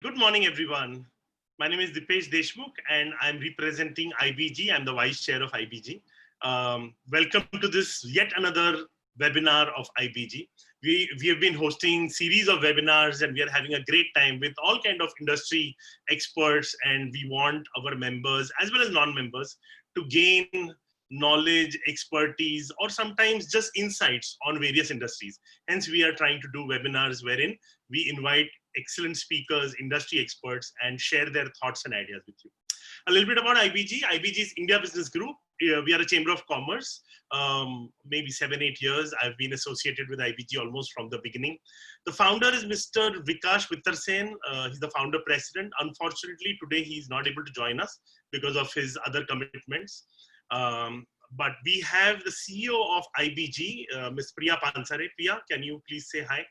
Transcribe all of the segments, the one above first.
Good morning, everyone. My name is Dipesh Deshmukh, and I'm representing IBG. I'm the Vice Chair of IBG. Welcome to this yet another webinar of IBG. We have been hosting series of webinars, and we are having a great time with all kind of industry experts. And we want our members as well as non-members to gain knowledge, expertise, or sometimes just insights on various industries. Hence, we are trying to do webinars wherein we invite excellent speakers, industry experts, and share their thoughts and ideas with you. A little bit about IBG. IBG is India Business Group. We are a chamber of commerce. Maybe 7-8 years. I've been associated with IBG almost from the beginning. The founder is Mr. Vikash Vittarsen. He's the founder president. Unfortunately, today he's not able to join us because of his other commitments. But we have the CEO of IBG, Ms. Priya Pansare. Priya, can you please say hi?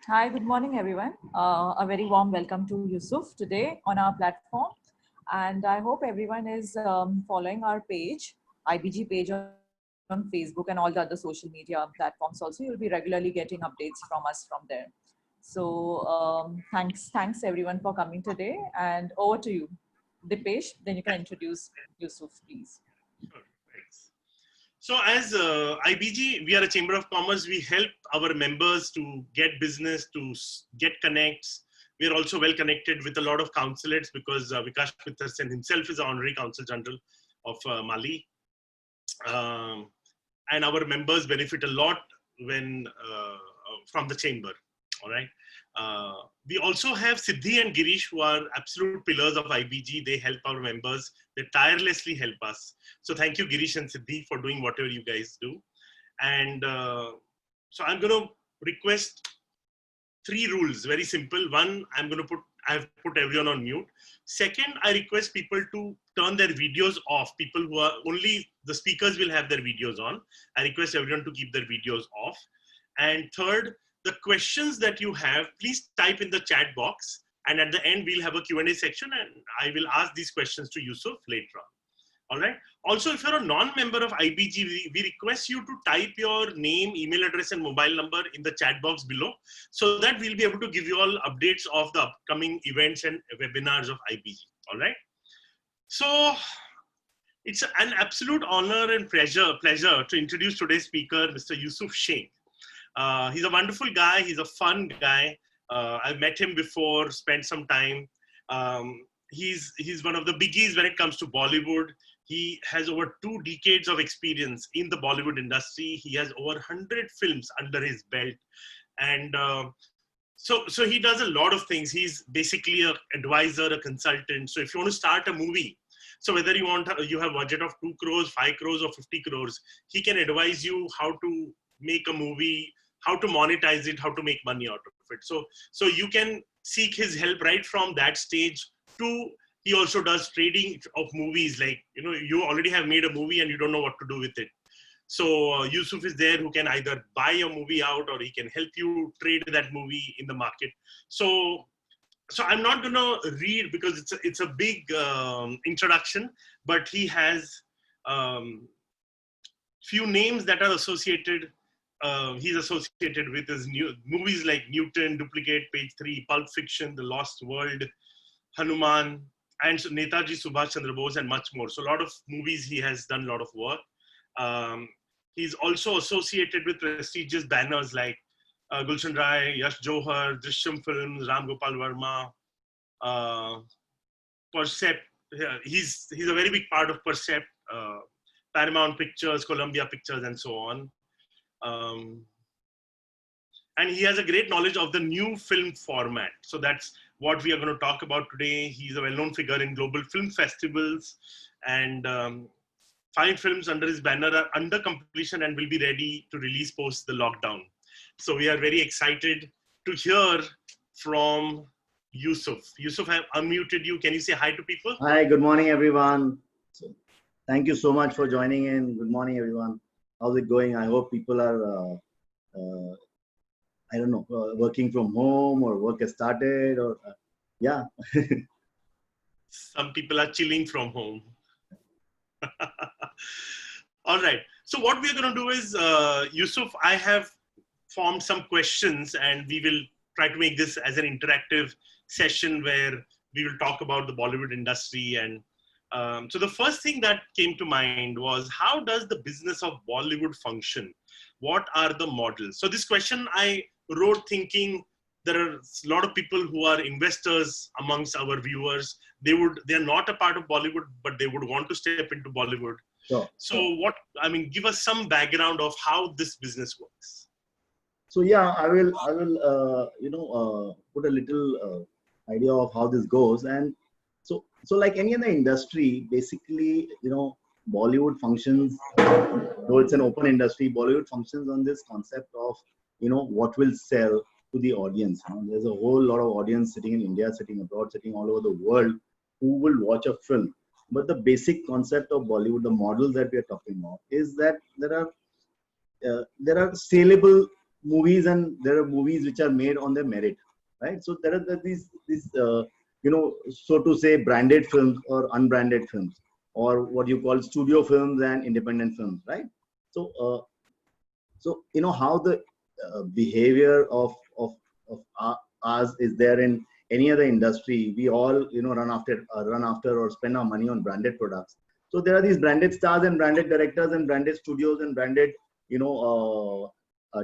Hi, good morning, everyone. A very warm welcome to Yusuf today on our platform. And I hope everyone is following our page, IBG page on Facebook and all the other social media platforms also. You'll be regularly getting updates from us from there. So thanks everyone for coming today. And over to you, Dipesh. Then you can introduce Yusuf, please. Sure, thanks. So as IBG, we are a chamber of commerce. We help our members to get business, to get connects. We are also well connected with a lot of consulates because Vikash Vittarsen himself is an honorary consul general of Mali. And our members benefit a lot when from the chamber, all right? We also have Siddhi and Girish, who are absolute pillars of IBG. They help our members. They tirelessly help us. So thank you, Girish and Siddhi, for doing whatever you guys do. And so I'm going to request 3 rules, very simple. One, I've put everyone on mute. Second, I request people to turn their videos off. People who are only the speakers will have their videos on. I request everyone to keep their videos off. And third, the questions that you have, please type in the chat box. And at the end, we'll have a Q&A section and I will ask these questions to Yusuf later on. All right. Also, if you're a non-member of IBG, we request you to type your name, email address, and mobile number in the chat box below so that we'll be able to give you all updates of the upcoming events and webinars of IBG. All right. So it's an absolute honor and pleasure to introduce today's speaker, Mr. Yusuf Sheikh. He's a wonderful guy. He's a fun guy. I've met him before, spent some time. He's one of the biggies when it comes to Bollywood. He has over 2 decades of experience in the Bollywood industry. He has over 100 films under his belt. And so he does a lot of things. He's basically an advisor, a consultant. So if you want to start a movie, so whether you have a budget of 2 crores, 5 crores, or 50 crores, he can advise you how to make a movie, how to monetize it, how to make money out of it. So you can seek his help right from that stage to, he also does trading of movies. Like, you already have made a movie and you don't know what to do with it. So Yusuf is there who can either buy a movie out or he can help you trade that movie in the market. So I'm not going to read because it's a big introduction, but he has few names that are associated. He's associated with his movies like Newton, Duplicate, Page 3, Pulp Fiction, The Lost World, Hanuman, and Netaji Subhash Chandra Bose, and much more. So a lot of movies he has done a lot of work. He's also associated with prestigious banners like Gulshan Rai, Yash Johar, Drishyam Films, Ram Gopal Verma, Percept. He's a very big part of Percept, Paramount Pictures, Columbia Pictures, and so on. And he has a great knowledge of the new film format. So that's what we are going to talk about today. He's a well-known figure in global film festivals, and 5 films under his banner are under completion and will be ready to release post the lockdown. So we are very excited to hear from Yusuf. Yusuf, I have unmuted you. Can you say hi to people? Hi, good morning, everyone. Thank you so much for joining in. Good morning, everyone. How's it going? I hope people are, I don't know, working from home or work has started or, yeah. Some people are chilling from home. All right. So what we're going to do is, Yusuf, I have formed some questions and we will try to make this as an interactive session where we will talk about the Bollywood industry. And so the first thing that came to mind was, how does the business of Bollywood function? What are the models? So this question I wrote thinking there are a lot of people who are investors amongst our viewers. They're not a part of Bollywood, but they would want to step into Bollywood. Sure. So give us some background of how this business works. So yeah, I will put a little idea of how this goes. And so like any other industry, basically, Bollywood functions, though it's an open industry, Bollywood functions on this concept of, what will sell to the audience. There's a whole lot of audience sitting in India, sitting abroad, sitting all over the world, who will watch a film. But the basic concept of Bollywood, the models that we are talking about, is that there are saleable movies and there are movies which are made on their merit, right? So there are these so to say, branded films or unbranded films, or what you call studio films and independent films, right? So how the behavior of ours is there in any other industry. We all run after or spend our money on branded products. So there are these branded stars and branded directors and branded studios and branded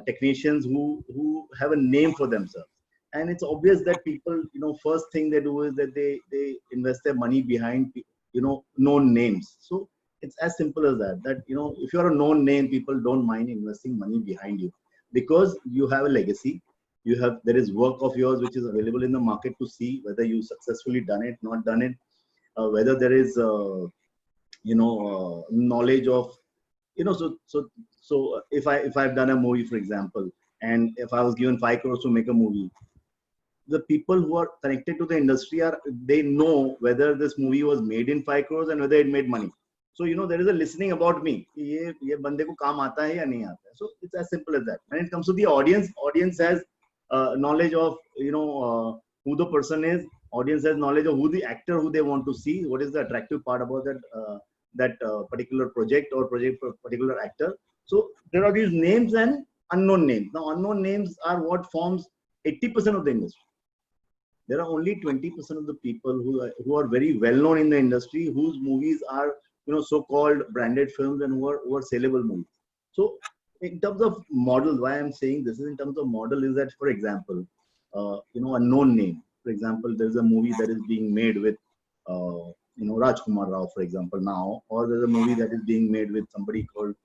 technicians who have a name for themselves. And it's obvious that people, first thing they do is that they invest their money behind known names. So it's as simple as that if you're a known name, people don't mind investing money behind you, because you have a legacy. There is work of yours which is available in the market to see whether you successfully done it, not done it, whether there is knowledge of so if I've done a movie, for example, and if I was given 5 crores to make a movie, the people who are connected to the industry they know whether this movie was made in 5 crores and whether it made money. So there is a listening about me. Ye bande ko kaam aata hai ya nahi aata hai. So it's as simple as that. When it comes to the audience has knowledge of who the person is. Audience has knowledge of who the actor who they want to see. What is the attractive part about that particular project or particular actor. So there are these names and unknown names. Now unknown names are what forms 80% of the industry. There are only 20% of the people who are very well known in the industry, whose movies are so-called branded films and who are saleable movies. So in terms of model, why I'm saying this is in terms of model is that, for example, a known name. For example, there's a movie that is being made with Rajkumar Rao, for example, now, or there's a movie that is being made with somebody called,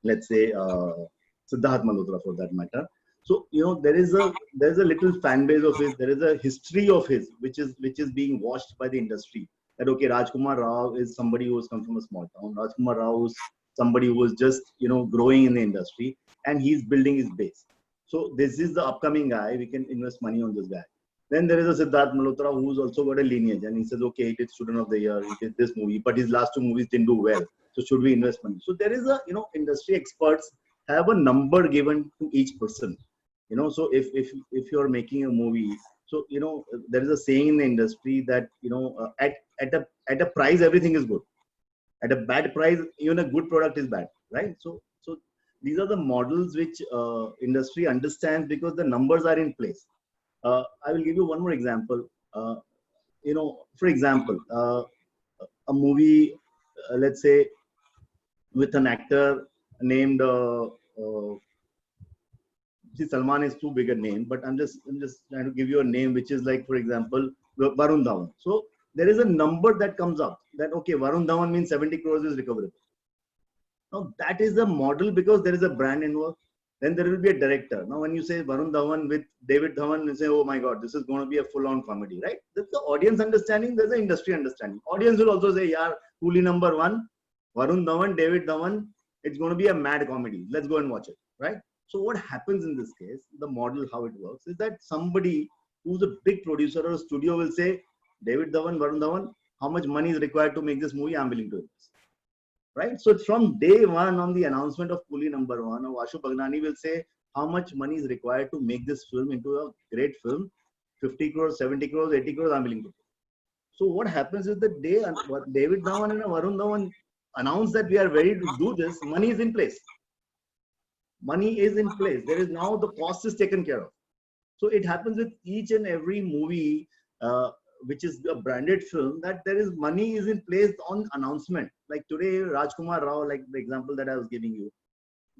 let's say, Siddharth Malhotra, for that matter. So there's a little fan base of his. There is a history of his which is being watched by the industry. That okay, Rajkumar Rao is somebody who has come from a small town. Rajkumar Rao is somebody who was just growing in the industry, and he's building his base. So this is the upcoming guy. We can invest money on this guy. Then there is a Siddharth Malhotra who's also got a lineage, and he says, okay, he did Student of the Year, he did this movie, but his last 2 movies didn't do well. So should we invest money? So there is a industry experts have a number given to each person. So if you're making a movie, so there is a saying in the industry that at a price everything is good. At a bad price, even a good product is bad, right? So these are the models which industry understands because the numbers are in place. I will give you one more example. For example, a movie, let's say, with an actor named. See, Salman is too big a name, but I'm just trying to give you a name which is like, for example, Varun Dhawan. So there is a number that comes up that okay, Varun Dhawan means 70 crores is recoverable. Now that is the model because there is a brand involved. Then there will be a director. Now when you say Varun Dhawan with David Dhawan, you say, oh my God, this is going to be a full-on comedy, right? That's the audience understanding. There's an industry understanding. Audience will also say, yeah, Coolie number 1, Varun Dhawan, David Dhawan, it's going to be a mad comedy. Let's go and watch it, right? So what happens in this case, the model, how it works, is that somebody who's a big producer or a studio will say, David Dhawan, Varun Dhawan, how much money is required to make this movie? I'm willing to invest. Right? So from day one on the announcement of Coolie number 1, or Ashu Bhagnani will say how much money is required to make this film into a great film. 50 crores, 70 crores, 80 crores, I'm willing to pay. So what happens is the day David Dhawan and Varun Dhawan announce that we are ready to do this, money is in place. Money is in place. There is now the cost is taken care of. So it happens with each and every movie, which is a branded film, that there is money is in place on announcement. Like today, Rajkumar Rao, like the example that I was giving you,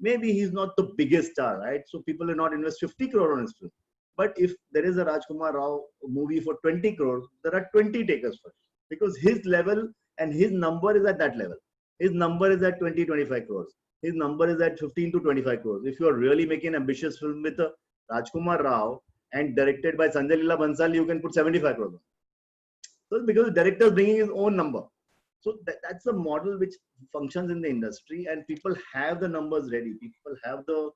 maybe he's not the biggest star, right? So people will not invest 50 crore on his film. But if there is a Rajkumar Rao movie for 20 crore, there are 20 takers for it, because his level and his number is at that level. His number is at 20, 25 crores. His number is at 15 to 25 crores. If you are really making an ambitious film with a Rajkumar Rao and directed by Sanjay Leela Bansal, you can put 75 crores. So because the director is bringing his own number. So that's a model which functions in the industry, and people have the numbers ready. People have the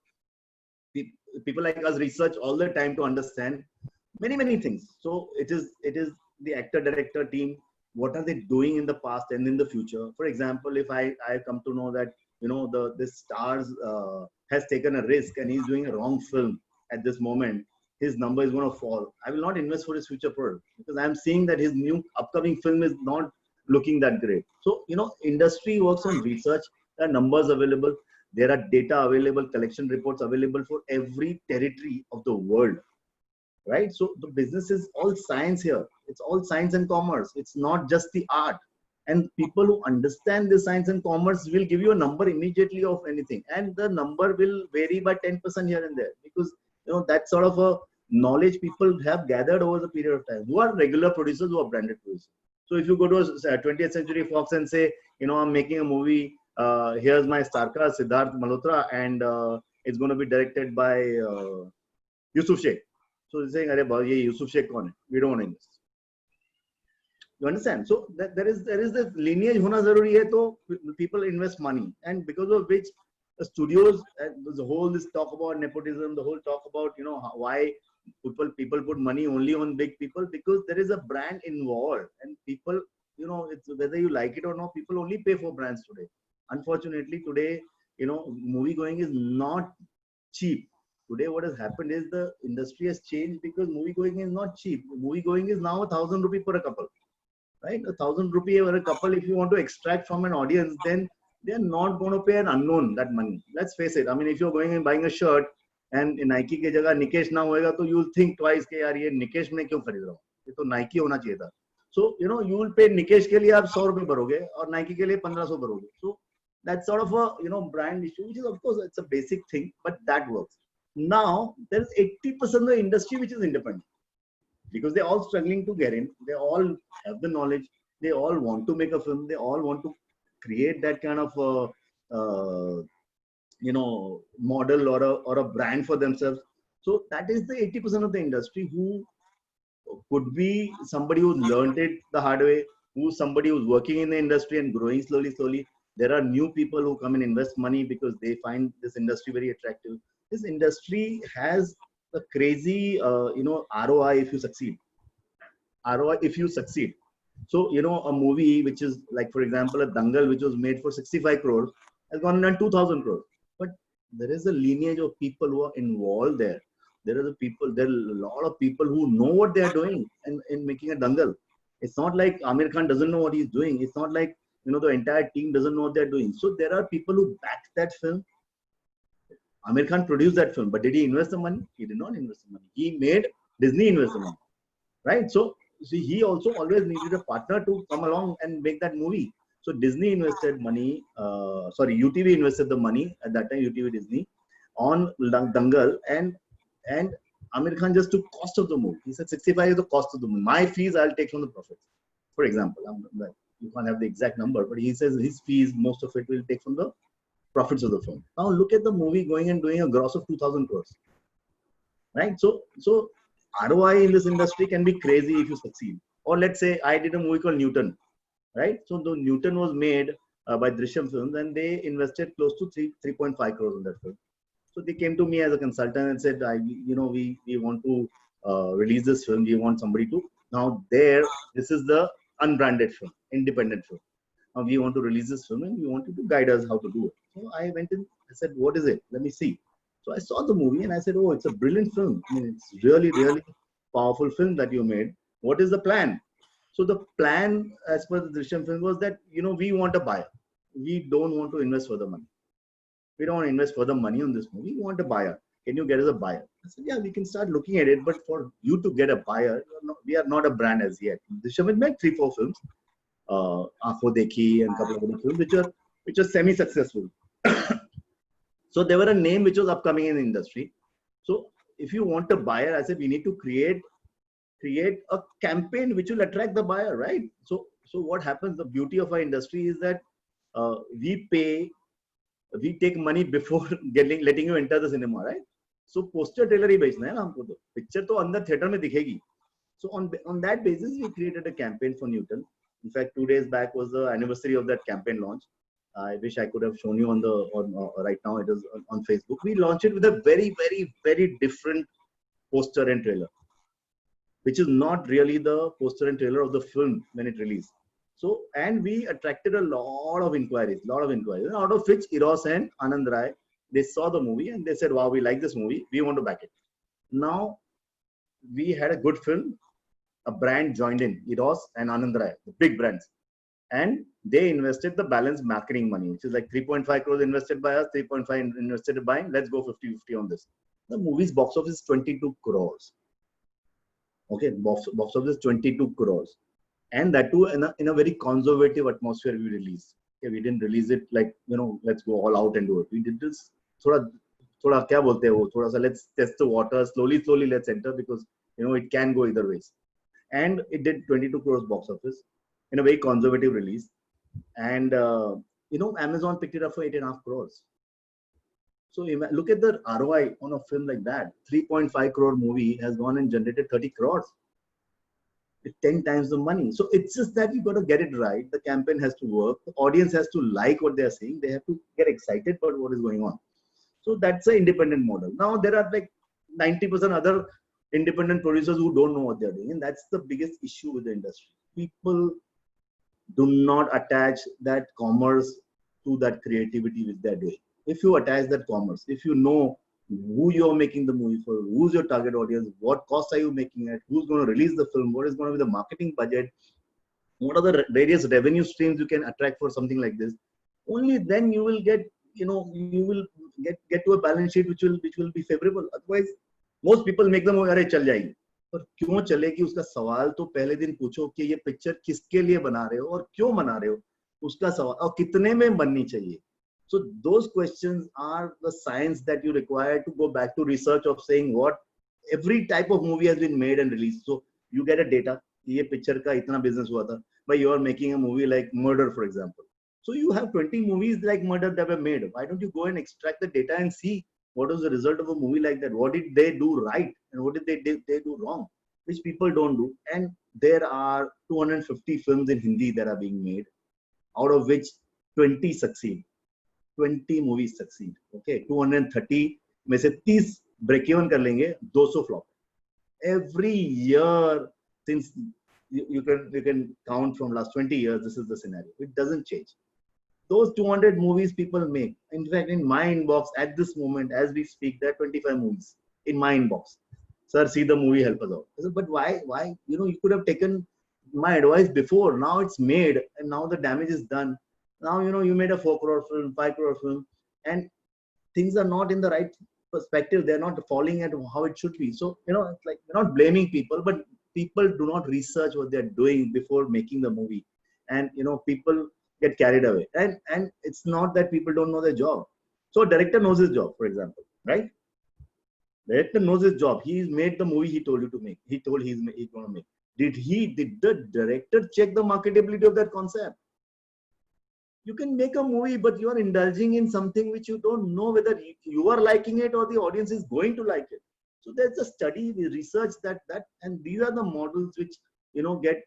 people like us research all the time to understand many things. So it is the actor director team. What are they doing in the past and in the future? For example, if I come to know that this stars has taken a risk and he's doing a wrong film at this moment, his number is going to fall. I will not invest for his future product, because I'm seeing that his new upcoming film is not looking that great. So industry works on research. There are numbers available. There are data available, collection reports available for every territory of the world, right? So the business is all science here. It's all science and commerce. It's not just the art. And people who understand the science and commerce will give you a number immediately of anything. And the number will vary by 10% here and there, because that sort of a knowledge people have gathered over the period of time, who are regular producers, who are branded producers. So if you go to a 20th Century Fox and say, I'm making a movie, here's my star cast, Siddharth Malhotra, and it's going to be directed by Yusuf Sheikh. So they're saying, "Arey, ye Yusuf Sheikh kaun hai? We don't want to invest." You understand? So there is this lineage hona zaruri hai, to people invest money, and because of which the studios, the whole this talk about nepotism, the whole talk about why people put money only on big people, because there is a brand involved, and people, it's whether you like it or not, people only pay for brands today. Unfortunately, today, movie going is not cheap. Today, what has happened is the industry has changed, because movie going is not cheap. Movie going is now 1,000 rupee per a couple, right? 1,000 rupee per a couple. If you want to extract from an audience, then they are not going to pay an unknown that money. Let's face it. I mean, if you're going and buying a shirt and in Nike ke jagah Nikesh na hoega, to you'll think twice ke yaar ye Nikesh mein kyun kharid raha hu? Ye to Nike hona chahiye tha. So you will pay Nikesh ke liye aap 100 rupees bharoge aur Nike ke liye 1500 bharoge. So that's sort of a brand issue, which is, of course, it's a basic thing, but that works. Now there's 80% of the industry which is independent, because they're all struggling to get in. They all have the knowledge. They all want to make a film. They all want to create that kind of model or a brand for themselves. So that is the 80% of the industry, who could be somebody who's learned it the hard way, who's somebody who's working in the industry and growing slowly. There are new people who come and invest money because they find this industry very attractive. This industry has a crazy, ROI if you succeed. ROI if you succeed. So, a movie which is like, for example, a Dangal, which was made for 65 crores, has gone on 2,000 crores. But there is a lineage of people who are involved there. There are a lot of people who know what they are doing in making a Dangal. It's not like Amir Khan doesn't know what he's doing. It's not like, the entire team doesn't know what they're doing. So there are people who backed that film. Amir Khan produced that film, but did he invest the money? He did not invest the money. He made Disney invest the money, right? So see, he also always needed a partner to come along and make that movie. So Disney invested money, UTV invested the money at that time, UTV Disney, on Dangal, and Amir Khan just took cost of the movie. He said 65 is the cost of the movie. My fees I'll take from the profits. For example, you can't have the exact number, but he says his fees, most of it will take from the profits of the film. Now look at the movie going and doing a gross of 2,000 crores, right? So ROI in this industry can be crazy if you succeed. Or let's say I did a movie called Newton, right? So the Newton was made by Drishyam Films, and they invested close to 3.5 crores in that film. So they came to me as a consultant and said, we want to release this film. We want somebody to, this is the unbranded film, independent film. Now we want to release this film and we want you to guide us how to do it. So I went in, I said, what is it? Let me see. So I saw the movie and I said, oh, it's a brilliant film. I mean, it's really, really powerful film that you made. What is the plan? So the plan, as per the Drishyam film, was that, we want a buyer. We don't want to invest further money. We don't want to invest further money on this movie. We want a buyer. Can you get us a buyer? I said, yeah, we can start looking at it, but for you to get a buyer, we are not a brand as yet. Drishyam made 3-4 films, Aankhon Dekhi and a couple of other films, which are semi-successful. So they were a name which was upcoming in the industry. So if you want a buyer, I said we need to create a campaign which will attract the buyer, right? So what happens? The beauty of our industry is that we take money before letting you enter the cinema, right? So poster trailer ही बेचना है ना हमको तो picture तो अंदर theater में दिखेगी. So on that basis we created a campaign for Newton. In fact, 2 days back was the anniversary of that campaign launch. I wish I could have shown you right now. It is on Facebook. We launched it with a very, very, very different poster and trailer, which is not really the poster and trailer of the film when it released. So, and we attracted a lot of inquiries, out of which Eros and Anand Rai, they saw the movie and they said, wow, we like this movie. We want to back it. Now, we had a good film. A brand joined in, Eros and Anand Rai, the big brands. And they invested the balance marketing money, which is like 3.5 crores invested by us, 3.5 invested by, let's go 50-50 on this. The movie's box office is 22 crores. Okay, box office 22 crores. And that too in a very conservative atmosphere we released. Okay, we didn't release it like, let's go all out and do it. We did this thoda kya bolte hai wo, thoda sa let's test the water, slowly let's enter, because it can go either ways. And it did 22 crores box office in a very conservative release. And Amazon picked it up for 8.5 crores. So look at the ROI on a film like that. 3.5 crore movie has gone and generated 30 crores. It's 10 times the money. So it's just that you got to get it right. The campaign has to work. The audience has to like what they're seeing. They have to get excited about what is going on. So that's an independent model. Now there are like 90% other independent producers who don't know what they're doing. And that's the biggest issue with the industry. People do not attach that commerce to that creativity which they're doing. If you attach that commerce, if you know who you're making the movie for, who's your target audience, what costs are you making it, who's going to release the film, what is going to be the marketing budget, what are the various revenue streams you can attract for something like this, only then you will get, you will get to a balance sheet which will be favorable. Otherwise, most people make the movie, अरे चल जाएगी. पर क्यों चलेगी उसका सवाल तो पहले दिन पूछो कि ये पिक्चर किसके लिए बना रहे हो और क्यों बना रहे हो, उसका सवाल, और कितने में बननी चाहिए. So those questions are the science that you require to go back to research of saying what every type of movie has been made and released. So you get a data, ये picture का इतना business हुआ था, but you are making a movie like Murder, for example. So you have 20 movies like Murder that were made. Why don't you go and extract the data and see what was the result of a movie like that? What did they do right and what did they do wrong, which people don't do. And there are 250 films in Hindi that are being made, out of which 20 succeed. 20 movies succeed. Okay, 230 में से 30 break even कर लेंगे, 200 flop. Every year since you can count from last 20 years, this is the scenario. It doesn't change. Those 200 movies people make. In fact, in my inbox at this moment, as we speak, there are 25 movies in my inbox. Sir, see the movie, help us out. I said, but why? You could have taken my advice before. Now it's made and now the damage is done. Now, you made a 4 crore film, 5 crore film, and things are not in the right perspective. They're not falling at how it should be. So, it's like we're not blaming people, but people do not research what they're doing before making the movie. And, people get carried away. And it's not that people don't know their job. So a director knows his job, for example, right? Director knows his job. He's made the movie he told you to make. He told he's going to make. Did the director check the marketability of that concept? You can make a movie, but you are indulging in something which you don't know whether you are liking it or the audience is going to like it. So there's a study, we research that, and these are the models which, get,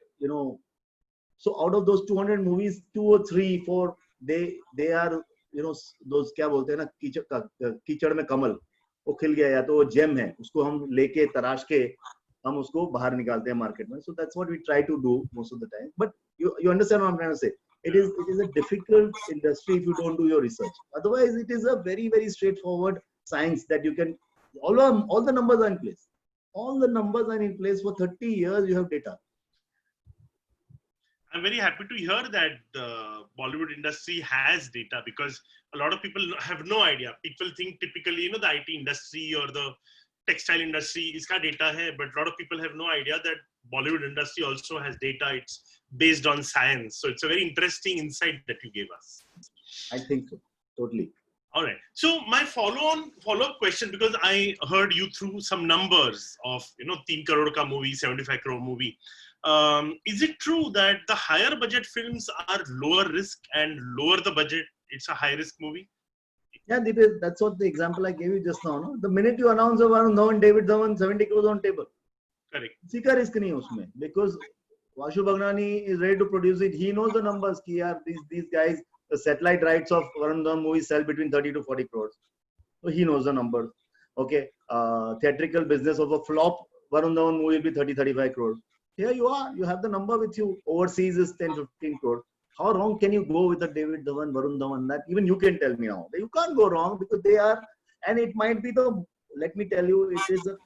so out of those 200 movies, 2 or 3, 4, they are, those क्या बोलते हैं ना, कीचड़ में कमल, वो खिल गया या तो वो जेम है, उसको हम लेके तराश के हम उसको बाहर निकालते हैं मार्केट में. So that's what we try to do most of the time. But you understand what I'm trying to say. It is a difficult industry if you don't do your research. Otherwise, it is a very, very straightforward science that you can, all the numbers are in place. All the numbers are in place. For 30 years, you have data. I'm very happy to hear that the Bollywood industry has data, because a lot of people have no idea. People think typically, the IT industry or the textile industry iska data hai, but a lot of people have no idea that Bollywood industry also has data. It's based on science. So it's a very interesting insight that you gave us. I think so. Totally. All right. So my follow-up question, because I heard you through some numbers of 3 crore ka movie, 75 crore movie. Is it true that the higher budget films are lower risk and lower the budget, it's a high risk movie? Yeah, Deepesh, that's what the example I gave you just now. No? The minute you announce a Varun Dhawan, David Dhawan, 70 crores on table. Correct. किसी का risk नहीं है उसमें, because Vashu Bhagnani is ready to produce it. He knows the numbers. कि यार these guys, the satellite rights of Varun Dhawan movies sell between 30 to 40 crores. So he knows the numbers. Okay, theatrical business of a flop Varun Dhawan movie will be 30-35 crores. Here you are. You have the number with you. Overseas is 10-15 crores. How wrong can you go with the David Dhawan, Varun Dhawan? That even you can tell me now. You can't go wrong because they are, and it might be the. Let me tell you, it is a.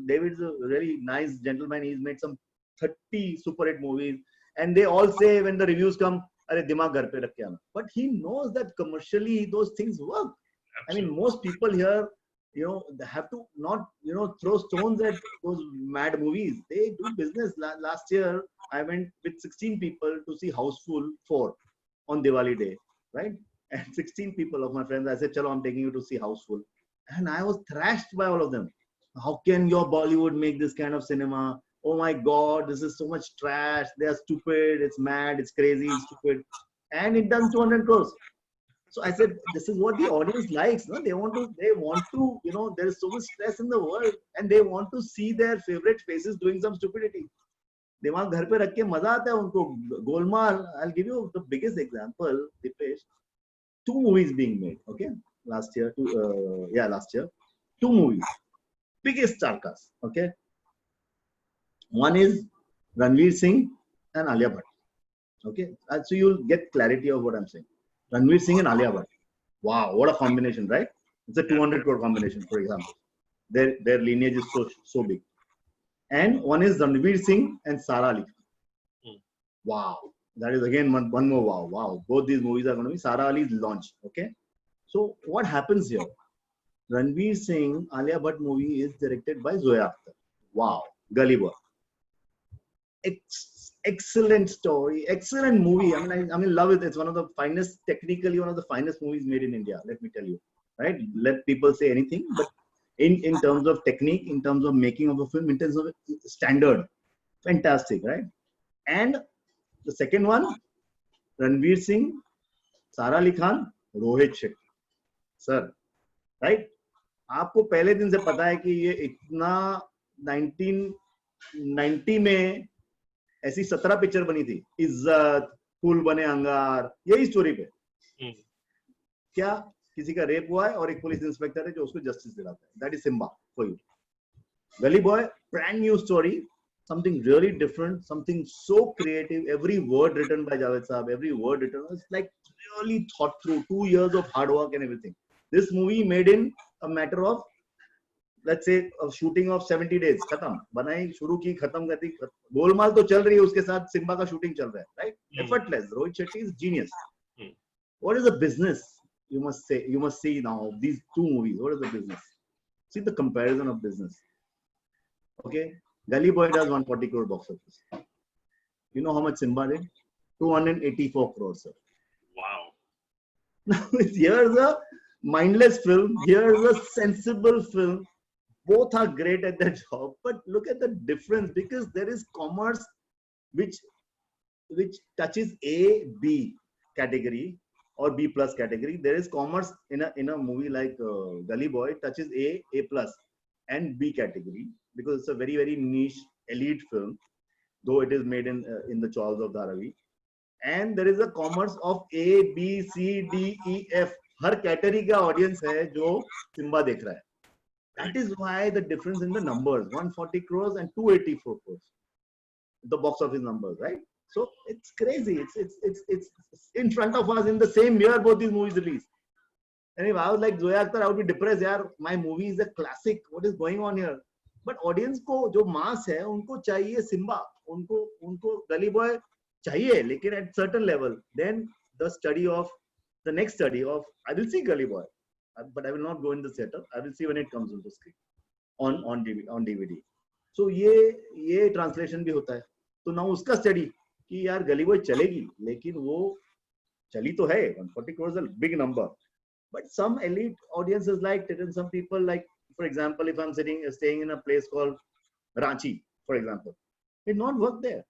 David's a really nice gentleman. He's made some 30 super hit movies, and they all say when the reviews come, "Arey dimag ghar pe rakh ke aana." But he knows that commercially those things work. Absolutely. I mean, most people here, they have to not, throw stones at those mad movies. They do business. Last year, I went with 16 people to see Houseful 4 on Diwali day, right? And 16 people of my friends, I said, "Chalo, I'm taking you to see Houseful." And I was thrashed by all of them. How can your Bollywood make this kind of cinema? Oh my God, this is so much trash. They are stupid. It's mad. It's crazy. It's stupid. And it done 200 crores. So I said, this is what the audience likes. No? They want to, there is so much stress in the world and they want to see their favorite faces doing some stupidity. दिमाग घर पे रख के मजा आता है उनको. Golmaal, I'll give you the biggest example, Dipesh. 2 movies being made, okay? Last year. 2 movies. Biggest star cast, okay? One is Ranveer Singh and Alia Bhatt. Okay? So you'll get clarity of what I'm saying. Ranveer Singh and Alia Bhatt. Wow, what a combination, right? It's a 200 crore combination, for example. Their lineage is so big. And one is Ranveer Singh and Sara Ali Khan. Wow. That is again one more wow. Wow. Both these movies are going to be Sara Ali's launch. Okay. So what happens here? Ranveer Singh, Alia Bhatt movie is directed by Zoya Akhtar. Wow. Gully Boy. Excellent story. Excellent movie. I'm in love with it. It's one of the finest, technically one of the finest movies made in India. Let me tell you. Right? Let people say anything. But in terms of technique, in terms of making of a film, in terms of standard, fantastic, right? And the second one, Ranveer Singh, Sara Ali Khan, Rohit Shetty, sir, right? आपको पहले दिन से पता है कि ये इतना 1990 में ऐसी 17 पिक्चर बनी थी. इज्जत, फूल बने अंगार, यही स्टोरी पे. क्या किसी का रेप हुआ है और एक पुलिस इंस्पेक्टर है जो उसको जस्टिस दिलाता है. That is Simmba for you. Gully boy, brand new story, something really different, something so creative. Every word written by Javed Saab, every word written, it's like really thought through. 2 years of hard work and everything. This movie made in a matter of, let's say, a shooting of 70 days. खत्म. बनाई, शुरू की, खत्म कर दी. गोलमाल तो चल रही है, उसके साथ सिम्बा का शूटिंग चल रहा है, right? Effortless. Rohit Shetty is genius. What is the business? You must see now these 2 movies. What is the business? See the comparison of business. Okay, Gully Boy does 140 crore box office. You know how much Simba did? 284 crores, sir. Wow. Now here's a mindless film. Here's a sensible film. Both are great at their job, but look at the difference, because there is commerce which touches A, B category or B plus category. There is commerce in a movie like Gully Boy touches A plus and B category, because it's a very, very niche elite film, though it is made in the Charles of Dharavi. And there is a commerce of A, B, C, D, E, F. Her category का audience है जो Simba देख रहा है. That is why the difference in the numbers, 140 crores and 284 crores, the box office numbers, right? So it's crazy. It's in front of us in the same year both these movies released. And if I was like Zoya Akhtar, I would be depressed. यार, my movie is a classic. What is going on here? But audience को जो mass है, उनको चाहिए Simba, उनको गली boy चाहिए, लेकिन at certain level. Then the next study of I will see Gully Boy, but I will not go in the theater. I will see when it comes on the screen. on DVD. So ये translation भी होता है. तो now उसका study कि यार गली boy चलेगी, लेकिन वो चली तो है. 140 crores is a big number, but some elite audiences liked it, and some people like, for example, if I'm staying in a place called Ranchi, for example, it not work there.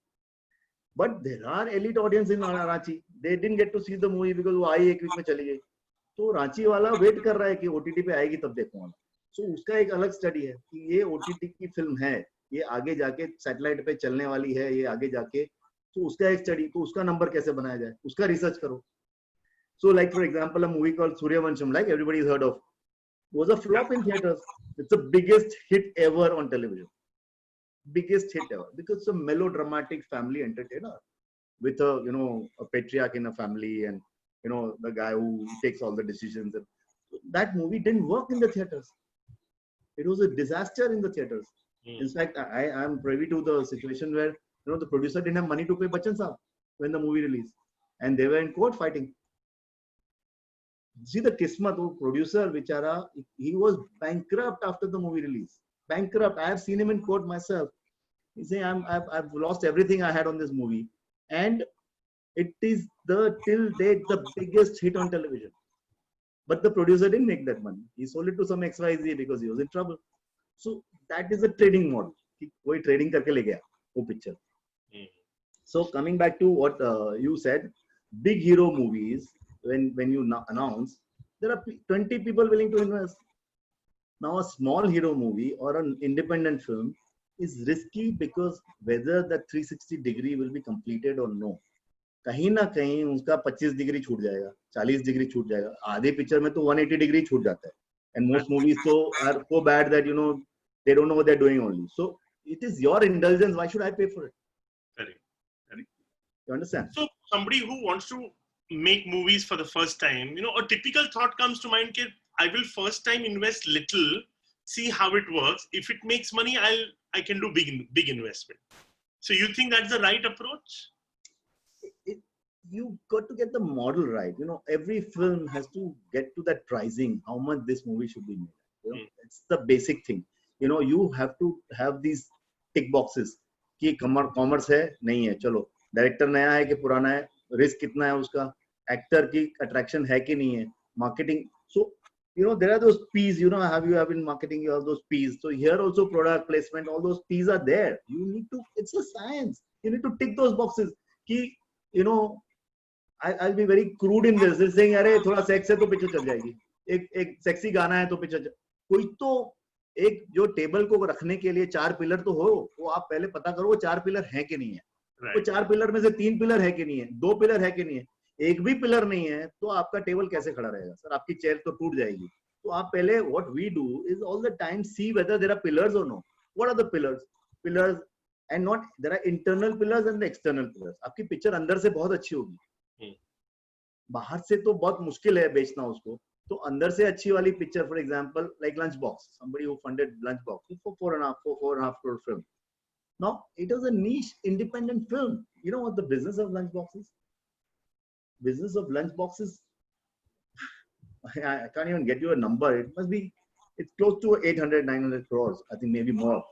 But there are elite audience in Ranchi. They didn't get to see the movie because वो आई एक week में चली गई. तो रांची वाला wait कर रहा है कि ओटीटी पे आएगी तब देखूंगा. सो उसका एक अलग स्टडी है कि ये ओटीटी की फिल्म है, ये आगे जाके सैटेलाइट पे चलने वाली है, ये आगे जाके. तो उसका एक स्टडी, तो उसका नंबर कैसे बनाया जाए, उसका रिसर्च करो. So like for example, a movie called Suryavansham, like everybody's heard of, was a flop in theaters. It's the biggest hit ever on television. Biggest hit ever, because it's a melodramatic family entertainer with a patriarch in a family, and the guy who takes all the decisions. And that movie didn't work in the theaters. It was a disaster in the theaters. In fact, I am privy to the situation where the producer didn't have money to pay Bachchan Saab when the movie released, and they were in court fighting. See the kismat of producer, Vichara, he was bankrupt after the movie release. Bankrupt. I have seen him in court myself. He say, I've lost everything I had on this movie, and it is till date the biggest hit on television. But the producer didn't make that money. He sold it to some XYZ because he was in trouble. So that is a trading model. Koi trading karke le gaya wo picture. So coming back to what you said, big hero movies, when you announce, there are 20 people willing to invest. Now a small hero movie or an independent film is risky because whether the 360 degree will be completed or no, कहीं ना कहीं उसका 25 degree छूट जाएगा, 40 degree छूट जाएगा. आधे picture में तो 180 डिग्री छूट जाता है. And most movies are so bad that they don't know what they're doing only. So it is your indulgence. Why should I pay for it? Correct. You understand? So somebody who wants to make movies for the first time, a typical thought comes to mind, I will first time invest little, see how it works. If it makes money, I can do big investment. So you think that's the right approach? You got to get the model right. Every film has to get to that pricing, how much this movie should be made. It's the basic thing. You have to have these tick boxes. कि commerce है, नहीं है, चलो. Director नया है कि पुराना है, risk कितना है उसका, actor की attraction है कि नहीं है, marketing. So, there are those P's, you have in marketing, you have those P's. So here also product placement, all those P's are there. You need to, it's a science. You need to tick those boxes. कि, I'll be very crude in this. This saying, अरे थोड़ा sex है तो picture चल जाएगी. एक sexy गाना है तो picture कोई तो एक जो टेबल को रखने के लिए 4 पिलर तो हो, वो आप पहले पता करो वो 4 पिलर है कि नहीं है. वो 4 पिलर में से 3 पिलर है कि नहीं है, 2 पिलर है कि नहीं है, एक भी पिलर नहीं है, तो आपका टेबल कैसे खड़ा रहेगा सर? आपकी चेयर तो टूट जाएगी. तो आप पहले what we do is all the time see whether there are pillars or no. What are the pillars and not, there are internal pillars and the external pillars. आपकी पिक्चर अंदर से बहुत अच्छी होगी, बाहर से तो बहुत मुश्किल है बेचना उसको. तो अंदर से अच्छी वाली picture, for example like Lunchbox, somebody who funded Lunchbox for 4.5 crore film. Now it was a niche independent film. You know what the business of Lunchbox is? Business of Lunchbox is, I can't even get you a number. It must be, it's close to 800-900 crores. I think maybe more.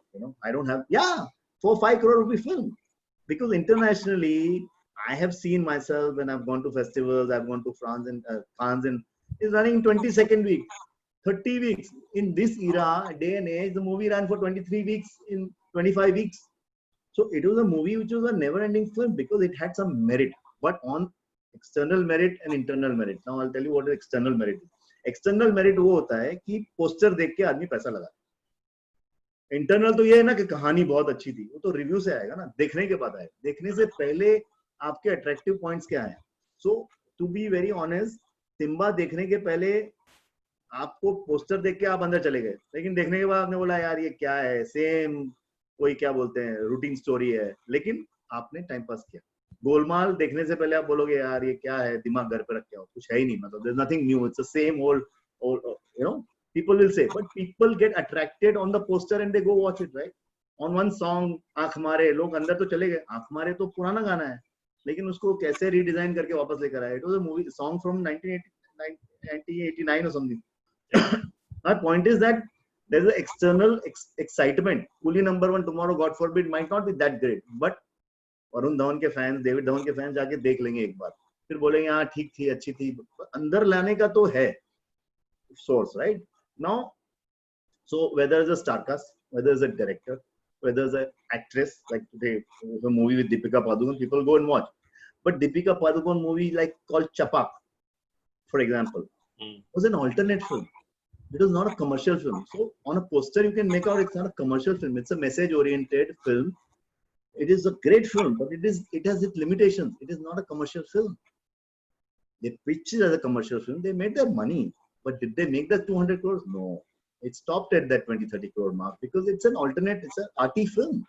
I don't have, 4-5 crore rupee film. Because internationally, I have seen myself when I've gone to festivals, I've gone to France and is running 22nd week, 30 weeks. In this era, day and age, the movie ran for 23 weeks, in 25 weeks. So it was a movie which was a never-ending film because it had some merit, but on external merit and internal merit. Now I'll tell you what external merit is. External merit वो होता है कि poster देख के आदमी पैसा लगा. Internal तो ये है ना कि कहानी बहुत अच्छी थी, वो तो रिव्यू से आएगा ना, देखने के बाद आएगा. देखने से पहले आपके अट्रैक्टिव पॉइंट्स क्या है? So to be very honest, Simmba देखने के पहले आपको पोस्टर देख के आप अंदर चले गए, लेकिन देखने के बाद आपने बोला यार ये क्या है, सेम कोई क्या बोलते हैं रूटीन स्टोरी है, लेकिन आपने टाइम पास किया. गोलमाल देखने से पहले आप बोलोगे यार ये क्या है, दिमाग घर पे रख के आओ, कुछ है ही नहीं, मतलब there's nothing new, it's the same old, people will say, but people get attracted on the poster and they go watch it, right? On one song, आँख मारे, लोग अंदर तो चले गए. आँख मारे तो पुराना गाना है, लेकिन उसको कैसे रीडिजाइन करके वापस लेकर आए. It was a movie song from 1989 or something. My point is that there's an external excitement. Coolie number one tomorrow, God forbid, might not be that great, but Varun Dhawan के फैंस, डेविड धवन के fans जाके देख लेंगे एक बार, फिर बोलेंगे हाँ ठीक थी, अच्छी थी. अंदर लाने का तो है source, right? Now, so whether it's a star cast, whether it's a director, whether it's an actress, like today, a movie with Deepika Padukone, people go and watch. But Deepika Padukone movie like called Chapak, for example, was an alternate film. It was not a commercial film. So on a poster, you can make out it's not a commercial film. It's a message-oriented film. It is a great film, but it has its limitations. It is not a commercial film. They pitched it as a commercial film. They made their money. But did they make that 200 crores? No. It stopped at that 20-30 crore mark because it's an alternate, it's an arty film.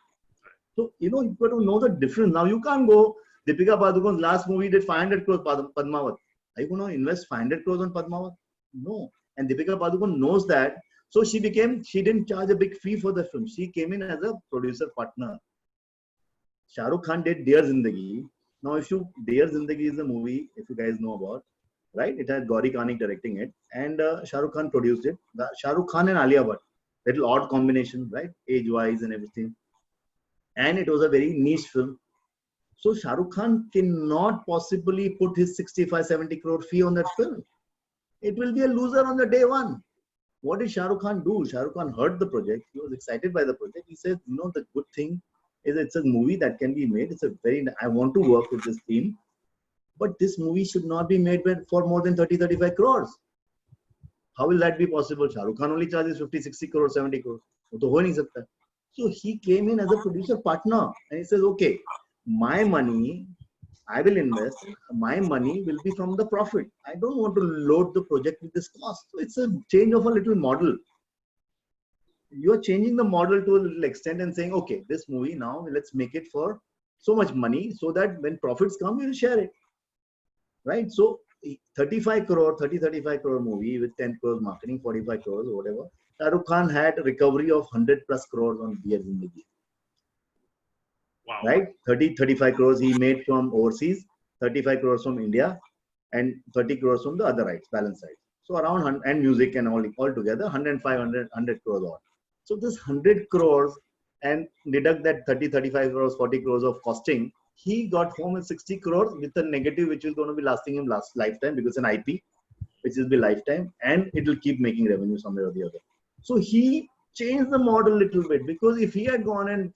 So, you know, you've got to know the difference. Now, you can't go, Deepika Padukone's last movie did 500 crores, Padmavat. Are you going to invest 500 crores on Padmavat? No. And Deepika Padukone knows that. So she didn't charge a big fee for the film. She came in as a producer partner. Shah Rukh Khan did Dear Zindagi. Now, Dear Zindagi is a movie, if you guys know about, right? It had Gauri Kanik directing it, and Shah Rukh Khan produced it. Shah Rukh Khan and Alia Bhatt, little odd combination, right? Age-wise and everything. And it was a very niche film. So Shah Rukh Khan cannot possibly put his 65-70 crore fee on that film. It will be a loser on the day one. What did Shah Rukh Khan do? Shah Rukh Khan heard the project. He was excited by the project. He said, you know, the good thing is it's a movie that can be made. I want to work with this team. But this movie should not be made for more than 30-35 crores. How will that be possible? Shah Rukh Khan only charges 50-60 crores, 70 crores. So he came in as a producer partner and he says, okay, my money, I will invest. My money will be from the profit. I don't want to load the project with this cost. So it's a change of a little model. You're changing the model to a little extent and saying, okay, this movie now, let's make it for so much money so that when profits come, we'll share it. Right? So 30-35 crore movie with 10 crores marketing, 45 crores or whatever. Shah Rukh Khan had a recovery of 100 plus crores on Dear Zindagi. Wow. Right? 30-35 crores he made from overseas, 35 crores from India, and 30 crores from the other rights, balance rights. So around, and music and all together, 100 crores odd. So this 100 crores and deduct that 30-35 crores, 40 crores of costing, he got home with 60 crores with a negative which is going to be lasting him lifetime because it's an IP, which will be lifetime, and it will keep making revenue somewhere or the other. So he changed the model a little bit, because if he had gone and